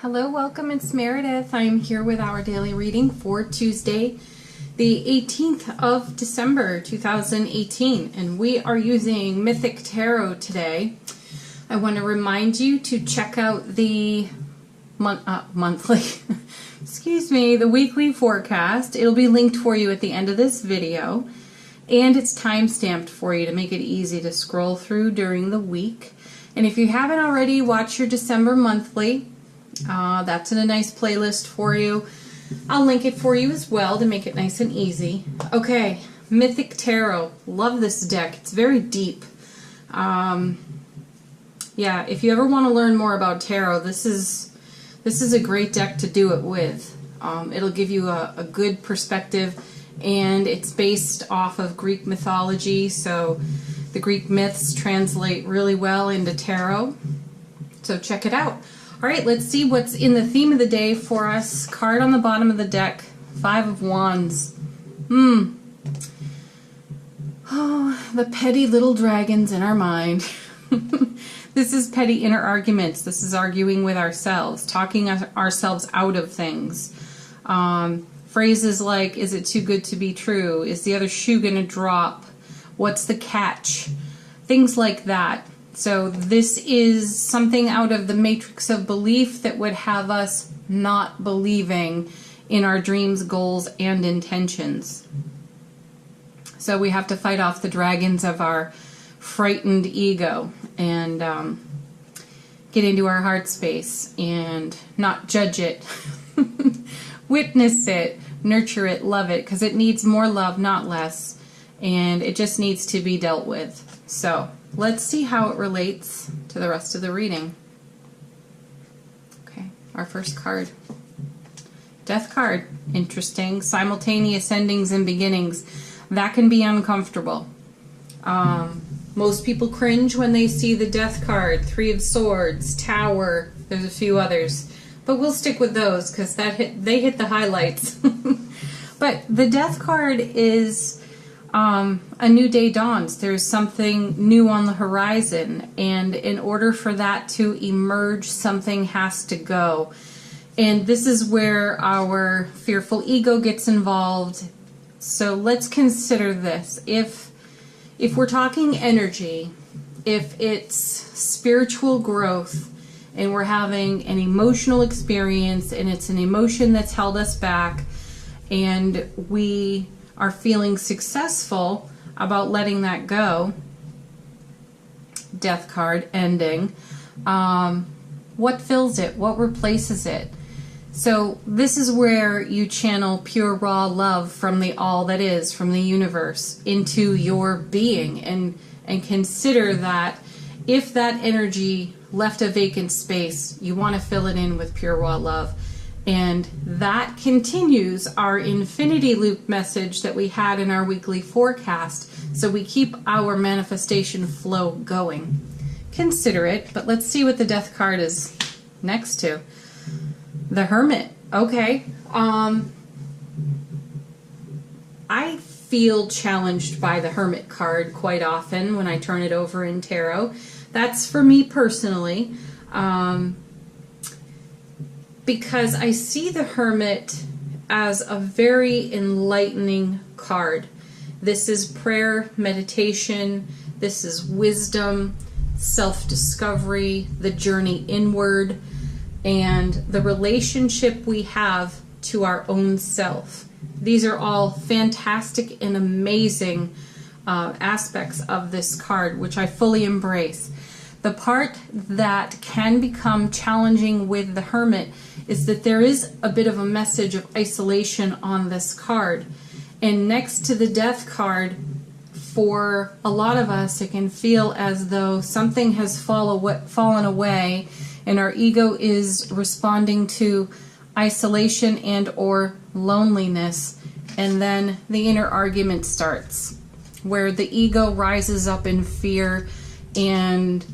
Hello, welcome, it's Meredith. I'm here with our daily reading for Tuesday, the 18th of December, 2018, and we are using Mythic Tarot today. I want to remind you to check out the monthly, the weekly forecast. It'll be linked for you at the end of this video, and it's time-stamped for you to make it easy to scroll through during the week. And if you haven't already, watch your December monthly. That's in a nice playlist for you. I'll link it for you as well to make it nice and easy. Okay, Mythic Tarot. Love this deck. It's very deep. Yeah, if you ever want to learn more about tarot, this is a great deck to do it with. It'll give you a good perspective, and it's based off of Greek mythology, so the Greek myths translate really well into tarot. So check it out. All right, let's see what's in the theme of the day for us. Card on the bottom of the deck, Five of Wands. Oh, the petty little dragons in our mind. This is petty inner arguments. This is arguing with ourselves, talking ourselves out of things. Phrases like, is it too good to be true? Is the other shoe gonna drop? What's the catch? Things like that. So this is something out of the matrix of belief that would have us not believing in our dreams, goals, and intentions. So we have to fight off the dragons of our frightened ego and get into our heart space and not judge it, witness it, nurture it, love it, because it needs more love, not less, and it just needs to be dealt with. So let's see how it relates to the rest of the reading. Okay, our first card. Death card. Interesting. Simultaneous endings and beginnings. That can be uncomfortable. Most people cringe when they see the Death card. Three of Swords, Tower. There's a few others. But we'll stick with those because they hit the highlights. But the Death card is... a new day dawns. There's something new on the horizon, and in order for that to emerge, something has to go. And this is where our fearful ego gets involved. So let's consider this. If we're talking energy, if it's spiritual growth, and we're having an emotional experience, and it's an emotion that's held us back, and we are feeling successful about letting that go, Death card, ending, what fills it? What replaces it? So this is where you channel pure raw love from the all that is, from the universe, into your being, and consider that if that energy left a vacant space, you want to fill it in with pure raw love. And that continues our infinity loop message that we had in our weekly forecast, so we keep our manifestation flow going. Consider it, but let's see what the Death card is next to. The Hermit. Okay. I feel challenged by the Hermit card quite often when I turn it over in tarot. That's for me personally. Because I see the Hermit as a very enlightening card. This is prayer, meditation, this is wisdom, self-discovery, the journey inward, and the relationship we have to our own self. These are all fantastic and amazing aspects of this card, which I fully embrace. The part that can become challenging with the Hermit is that there is a bit of a message of isolation on this card. And next to the Death card, for a lot of us, it can feel as though something has fallen away, and our ego is responding to isolation and or loneliness. And then the inner argument starts, where the ego rises up in fear and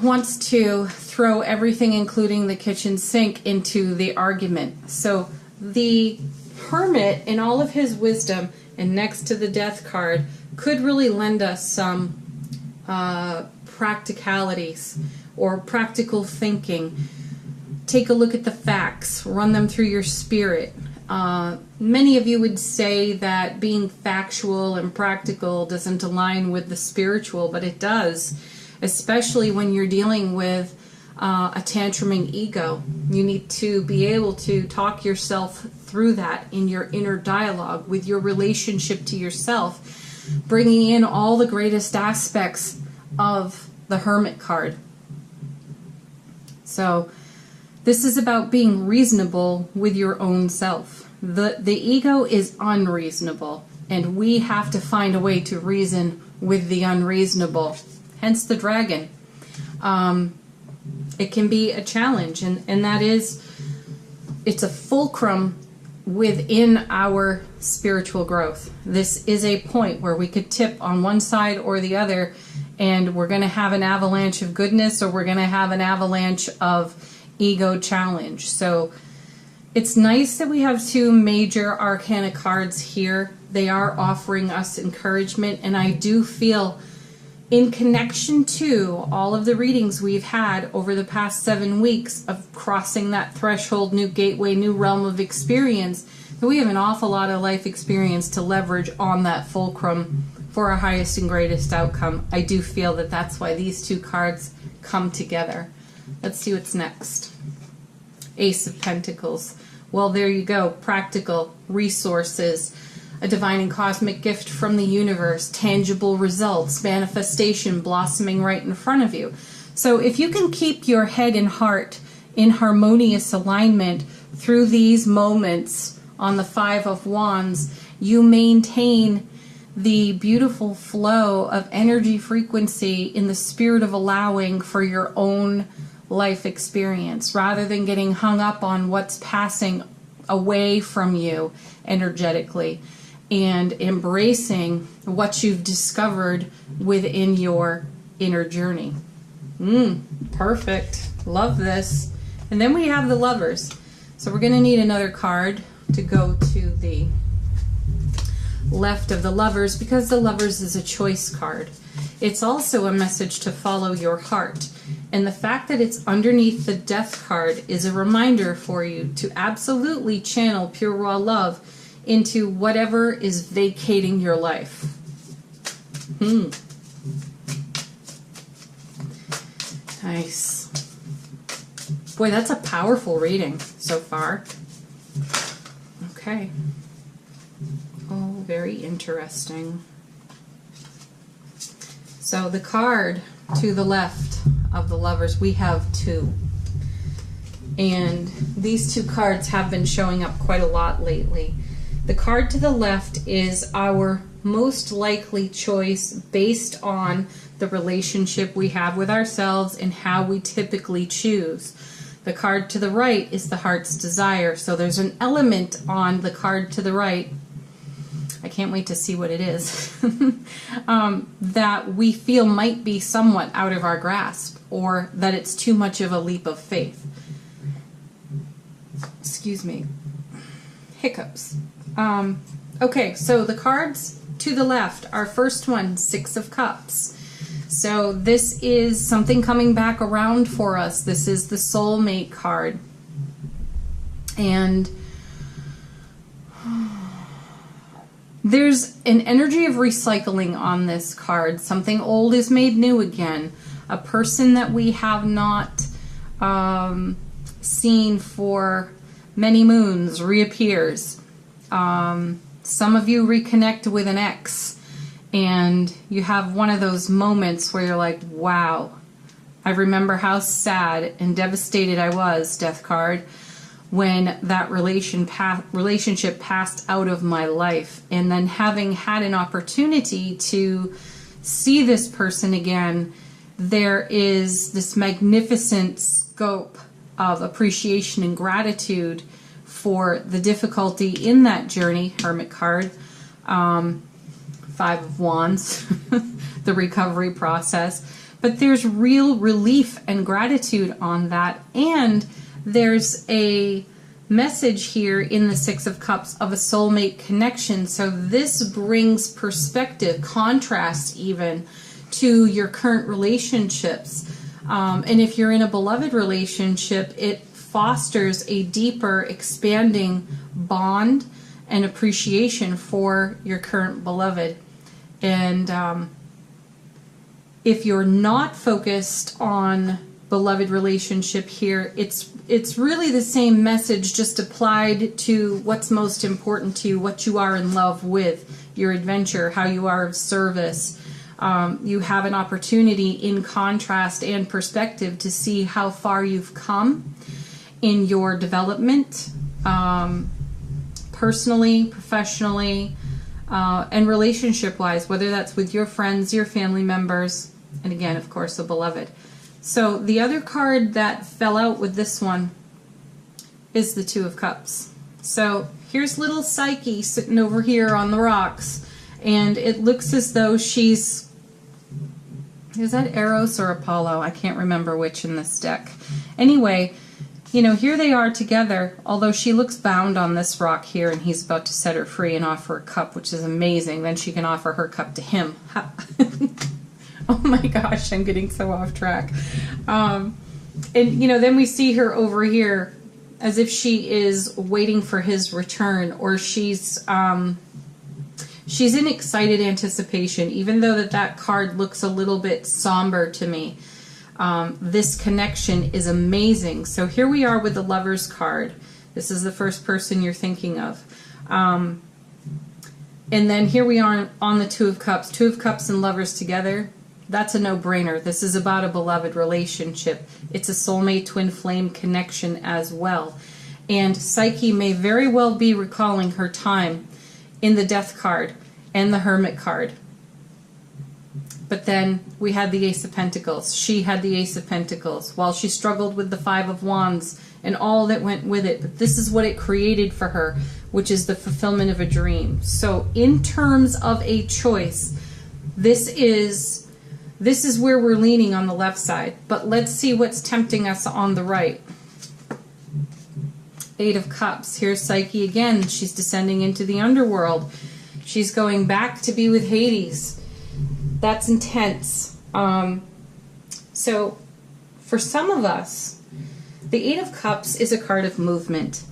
wants to throw everything, including the kitchen sink, into the argument. So the Hermit, in all of his wisdom, and next to the Death card, could really lend us some practicalities or practical thinking take a look at the facts, run them through your spirit. Many of you would say that being factual and practical doesn't align with the spiritual, but it does, especially when you're dealing with a tantruming ego. You need to be able to talk yourself through that in your inner dialogue with your relationship to yourself, bringing in all the greatest aspects of the Hermit card. So this is about being reasonable with your own self. The ego is unreasonable, and we have to find a way to reason with the unreasonable, hence the dragon. It can be a challenge, and that is, it's a fulcrum within our spiritual growth. This is a point where we could tip on one side or the other, and we're going to have an avalanche of goodness, or we're going to have an avalanche of ego challenge. So it's nice that we have two major arcana cards here. They are offering us encouragement, and I do feel, in connection to all of the readings we've had over the past 7 weeks of crossing that threshold, new gateway, new realm of experience, that we have an awful lot of life experience to leverage on that fulcrum for our highest and greatest outcome. I do feel that that's why these two cards come together. Let's see what's next. Ace of Pentacles. Well, there you go. Practical resources, a divine and cosmic gift from the universe, tangible results, manifestation blossoming right in front of you. So if you can keep your head and heart in harmonious alignment through these moments on the Five of Wands, you maintain the beautiful flow of energy frequency in the spirit of allowing for your own life experience, rather than getting hung up on what's passing away from you energetically, and embracing what you've discovered within your inner journey. Perfect. Love this. And then we have the Lovers. So we're going to need another card to go to the left of the Lovers, because the Lovers is a choice card. It's also a message to follow your heart. And the fact that it's underneath the Death card is a reminder for you to absolutely channel pure raw love into whatever is vacating your life. Nice. Boy, that's a powerful reading so far. Okay. Oh, very interesting. So the card to the left of the Lovers, we have two. And these two cards have been showing up quite a lot lately. The card to the left is our most likely choice based on the relationship we have with ourselves and how we typically choose. The card to the right is the heart's desire. So there's an element on the card to the right, I can't wait to see what it is, that we feel might be somewhat out of our grasp, or that it's too much of a leap of faith. Excuse me. Hiccups. Okay, so the cards to the left, our first one, Six of Cups. So this is something coming back around for us. This is the soulmate card. And there's an energy of recycling on this card. Something old is made new again. A person that we have not seen for many moons reappears. Some of you reconnect with an ex, and you have one of those moments where you're like, wow, I remember how sad and devastated I was, Death card, when that relationship passed out of my life. And then having had an opportunity to see this person again, there is this magnificent scope of appreciation and gratitude for the difficulty in that journey, Hermit card, Five of Wands, the recovery process. But there's real relief and gratitude on that. And there's a message here in the Six of Cups of a soulmate connection. So this brings perspective, contrast even, to your current relationships. And if you're in a beloved relationship, it fosters a deeper, expanding bond and appreciation for your current beloved. And if you're not focused on beloved relationship here, it's really the same message, just applied to what's most important to you, what you are in love with, your adventure, how you are of service. You have an opportunity in contrast and perspective to see how far you've come in your development, personally, professionally, and relationship-wise, whether that's with your friends, your family members, and again, of course, the beloved. So the other card that fell out with this one is the Two of Cups. So here's little Psyche sitting over here on the rocks, and it looks as though she's, is that Eros or Apollo? I can't remember which in this deck. Anyway, you know, here they are together, although she looks bound on this rock here, and he's about to set her free and offer a cup, which is amazing. Then she can offer her cup to him. Oh my gosh, I'm getting so off track. And, you know, then we see her over here as if she is waiting for his return, or she's in excited anticipation, even though that card looks a little bit somber to me. This connection is amazing. So here we are with the Lovers card. This is the first person you're thinking of. And then here we are on the Two of Cups. Two of Cups and Lovers together. That's a no-brainer. This is about a beloved relationship. It's a soulmate twin flame connection as well. And Psyche may very well be recalling her time in the Death card and the Hermit card. But then we had the Ace of Pentacles. She had the Ace of Pentacles while she struggled with the Five of Wands and all that went with it. But this is what it created for her, which is the fulfillment of a dream. So in terms of a choice, this is where we're leaning on the left side. But let's see what's tempting us on the right. Eight of Cups. Here's Psyche again. She's descending into the underworld. She's going back to be with Hades. That's intense. So for some of us, the Eight of Cups is a card of movement.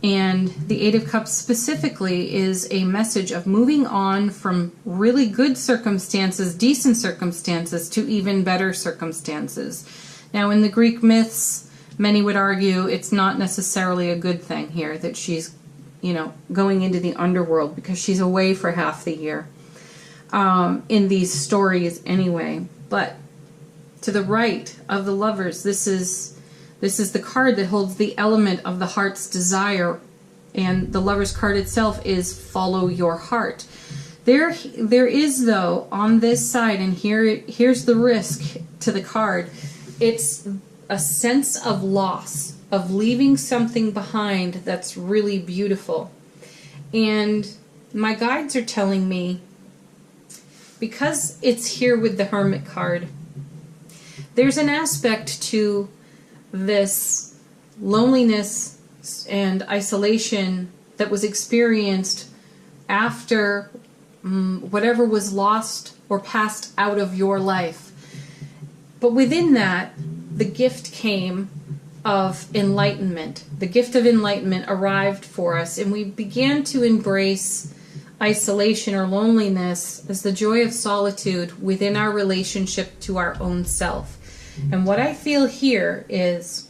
And the Eight of Cups specifically is a message of moving on from really good circumstances, decent circumstances, to even better circumstances. Now, in the Greek myths, many would argue it's not necessarily a good thing here that she's, you know, going into the underworld, because she's away for half the year. In these stories anyway. But to the right of the Lovers, this is the card that holds the element of the heart's desire, and the Lovers card itself is follow your heart. There is, though, on this side, and here's the risk to the card, it's a sense of loss, of leaving something behind that's really beautiful. And my guides are telling me, because it's here with the Hermit card, there's an aspect to this loneliness and isolation that was experienced after whatever was lost or passed out of your life. But within that, the gift came of enlightenment. The gift of enlightenment arrived for us, and we began to embrace isolation or loneliness as the joy of solitude within our relationship to our own self. And what I feel here is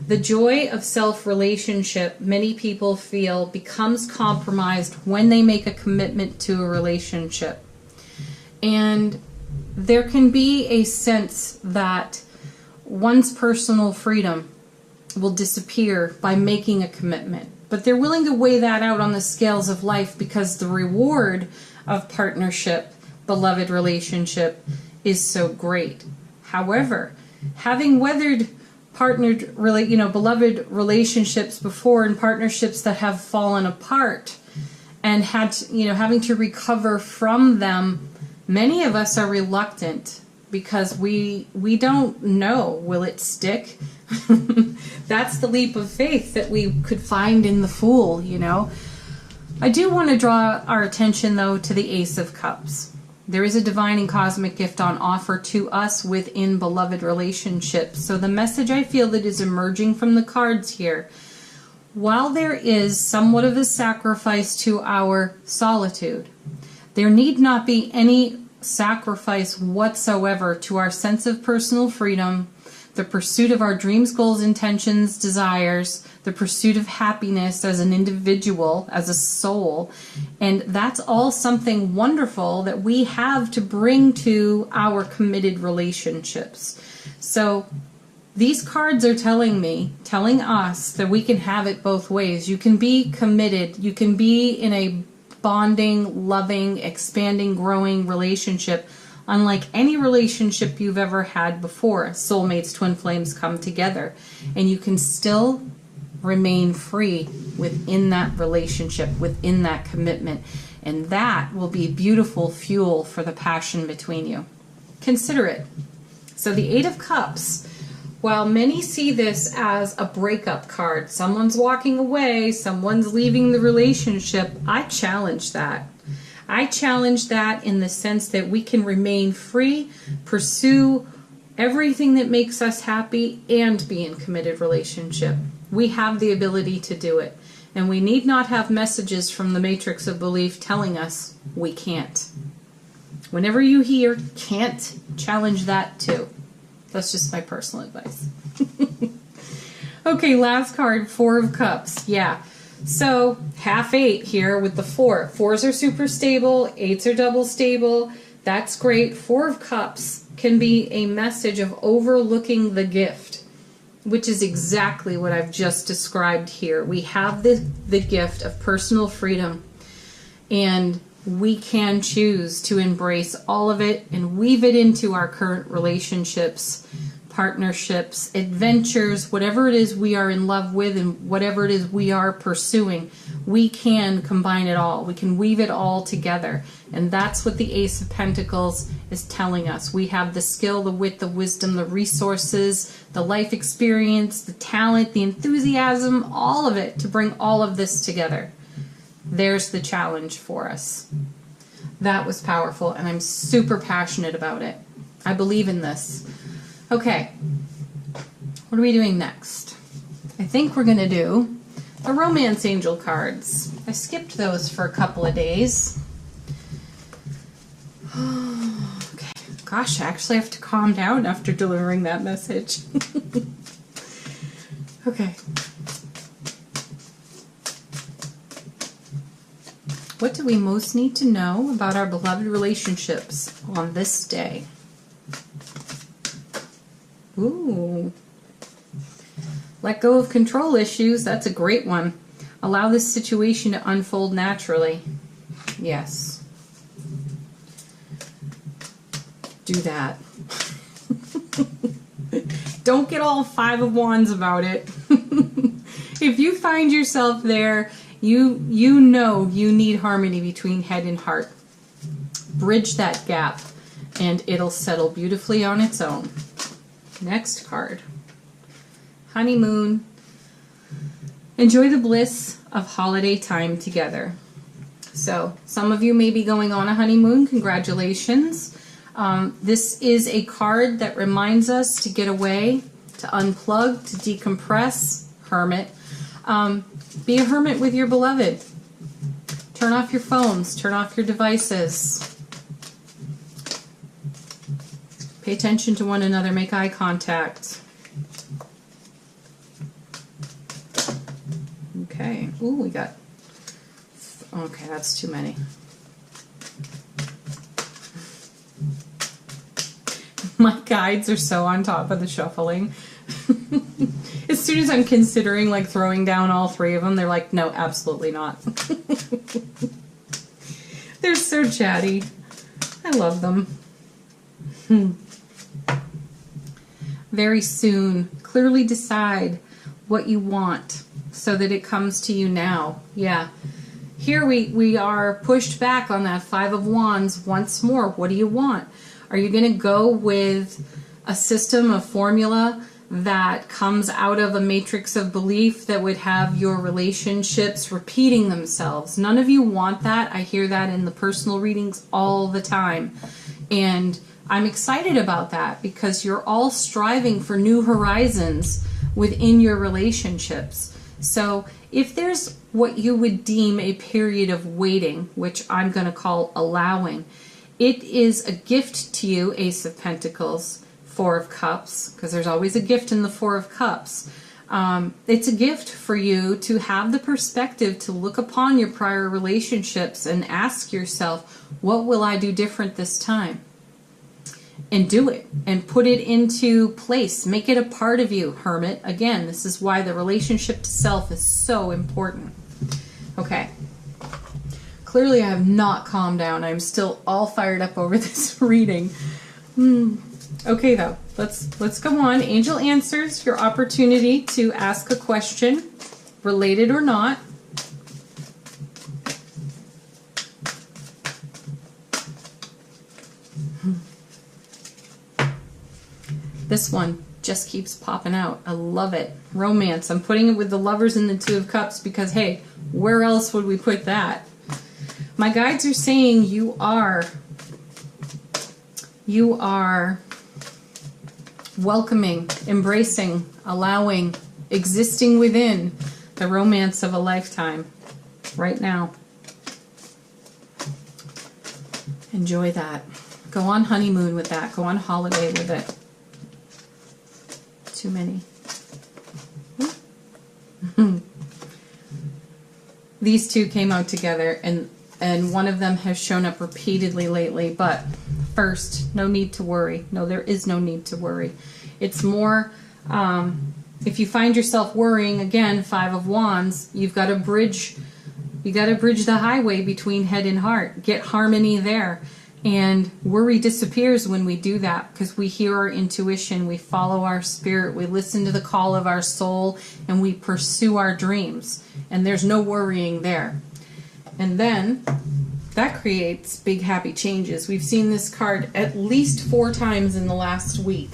the joy of self-relationship, many people feel, becomes compromised when they make a commitment to a relationship. And there can be a sense that one's personal freedom will disappear by making a commitment. But they're willing to weigh that out on the scales of life, because the reward of partnership, beloved relationship, is so great. However, having weathered beloved relationships before, and partnerships that have fallen apart, and having to recover from them, many of us are reluctant because we don't know, will it stick? That's the leap of faith that we could find in the Fool, you know. I do want to draw our attention, though, to the Ace of Cups. There is a divine and cosmic gift on offer to us within beloved relationships. So the message I feel that is emerging from the cards here, while there is somewhat of a sacrifice to our solitude, there need not be any sacrifice whatsoever to our sense of personal freedom, the pursuit of our dreams, goals, intentions, desires, the pursuit of happiness as an individual, as a soul. And that's all something wonderful that we have to bring to our committed relationships. So these cards are telling us that we can have it both ways. You can be committed. You can be in a bonding, loving, expanding, growing relationship, unlike any relationship you've ever had before. Soulmates, twin flames come together, and you can still remain free within that relationship, within that commitment, and that will be beautiful fuel for the passion between you. Consider it. So the Eight of Cups, while many see this as a breakup card, someone's walking away, someone's leaving the relationship, I challenge that. I challenge that in the sense that we can remain free, pursue everything that makes us happy, and be in committed relationship. We have the ability to do it. And we need not have messages from the matrix of belief telling us we can't. Whenever you hear can't, challenge that too. That's just my personal advice. Okay, last card, Four of Cups. Yeah. So, half eight here with the four. Fours are super stable, eights are double stable. That's great. Four of Cups can be a message of overlooking the gift, which is exactly what I've just described here. We have the gift of personal freedom, and we can choose to embrace all of it and weave it into our current relationships, partnerships, adventures, whatever it is we are in love with and whatever it is we are pursuing. We can combine it all. We can weave it all together. And that's what the Ace of Pentacles is telling us. We have the skill, the wit, the wisdom, the resources, the life experience, the talent, the enthusiasm, all of it to bring all of this together. There's the challenge for us. That was powerful, and I'm super passionate about it. I believe in this. Okay, what are we doing next? I think we're going to do the Romance Angel cards. I skipped those for a couple of days. Okay, gosh, I actually have to calm down after delivering that message. Okay. What do we most need to know about our beloved relationships on this day? Ooh. Let go of control issues. That's a great one. Allow this situation to unfold naturally. Yes. Do that. Don't get all Five of Wands about it. If you find yourself there, you know you need harmony between head and heart. Bridge that gap, and it'll settle beautifully on its own. Next card. Honeymoon. Enjoy the bliss of holiday time together. So, some of you may be going on a honeymoon. Congratulations. This is a card that reminds us to get away, to unplug, to decompress. Hermit. Be a hermit with your beloved. Turn off your phones. Turn off your devices. Pay attention to one another. Make eye contact. Okay. Ooh, we got... Okay, that's too many. My guides are so on top of the shuffling. As soon as I'm considering like throwing down all three of them, they're like, no, absolutely not. They're so chatty. I love them. Very soon, clearly decide what you want so that it comes to you now. Yeah. Here we are pushed back on that Five of Wands once more. What do you want? Are you going to go with a system, a formula that comes out of a matrix of belief that would have your relationships repeating themselves. None of you want that. I hear that in the personal readings all the time. And I'm excited about that because you're all striving for new horizons within your relationships. So if there's what you would deem a period of waiting, which I'm going to call allowing, it is a gift to you, Ace of Pentacles, Four of Cups, because there's always a gift in the Four of Cups. It's a gift for you to have the perspective to look upon your prior relationships and ask yourself, what will I do different this time? And do it and put it into place. Make it a part of you, Hermit. Again, this is why the relationship to self is so important. Okay. Clearly I have not calmed down. I'm still all fired up over this reading. Okay, though, let's go on. Angel Answers, your opportunity to ask a question, related or not. This one just keeps popping out. I love it. Romance. I'm putting it with the Lovers and the Two of Cups because, hey, where else would we put that? My guides are saying you are welcoming, embracing, allowing, existing within the romance of a lifetime right now. Enjoy that. Go on honeymoon with that. Go on holiday with it. Too many. These two came out together, and one of them has shown up repeatedly lately, but first, no need to worry. No, there is no need to worry. It's more, if you find yourself worrying, again, Five of Wands, you've got to bridge the highway between head and heart. Get harmony there. And worry disappears when we do that because we hear our intuition, we follow our spirit, we listen to the call of our soul, and we pursue our dreams. And there's no worrying there. And then that creates big happy changes. We've seen this card at least 4 times in the last week.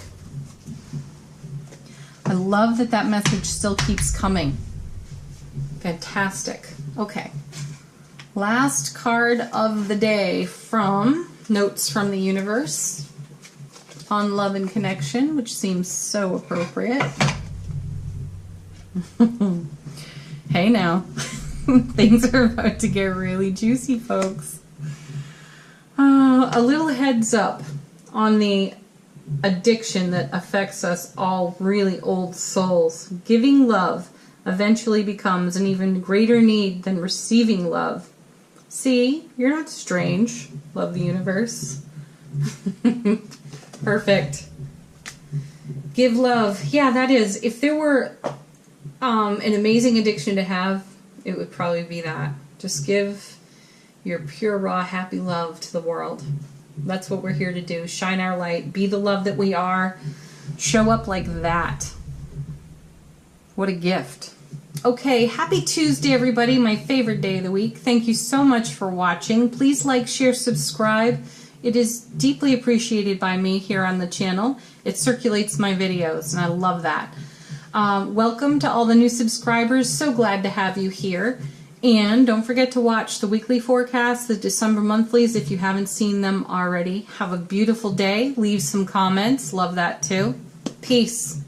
I love that that message still keeps coming. Fantastic. Okay. Last card of the day from Notes from the Universe on Love and Connection, which seems so appropriate. Hey now. Things are about to get really juicy, folks. A little heads up on the addiction that affects us all really old souls. Giving love eventually becomes an even greater need than receiving love. See, you're not strange. Love the universe. Perfect. Give love. Yeah, that is. If there were an amazing addiction to have, it would probably be that. Just give your pure, raw, happy love to the world. That's what we're here to do. Shine our light. Be the love that we are. Show up like that. What a gift. Okay, happy Tuesday, everybody. My favorite day of the week. Thank you so much for watching. Please like, share, subscribe. It is deeply appreciated by me here on the channel. It circulates my videos, and I love that. Welcome to all the new subscribers. So glad to have you here. And don't forget to watch the weekly forecasts, the December monthlies, if you haven't seen them already. Have a beautiful day. Leave some comments. Love that too. Peace.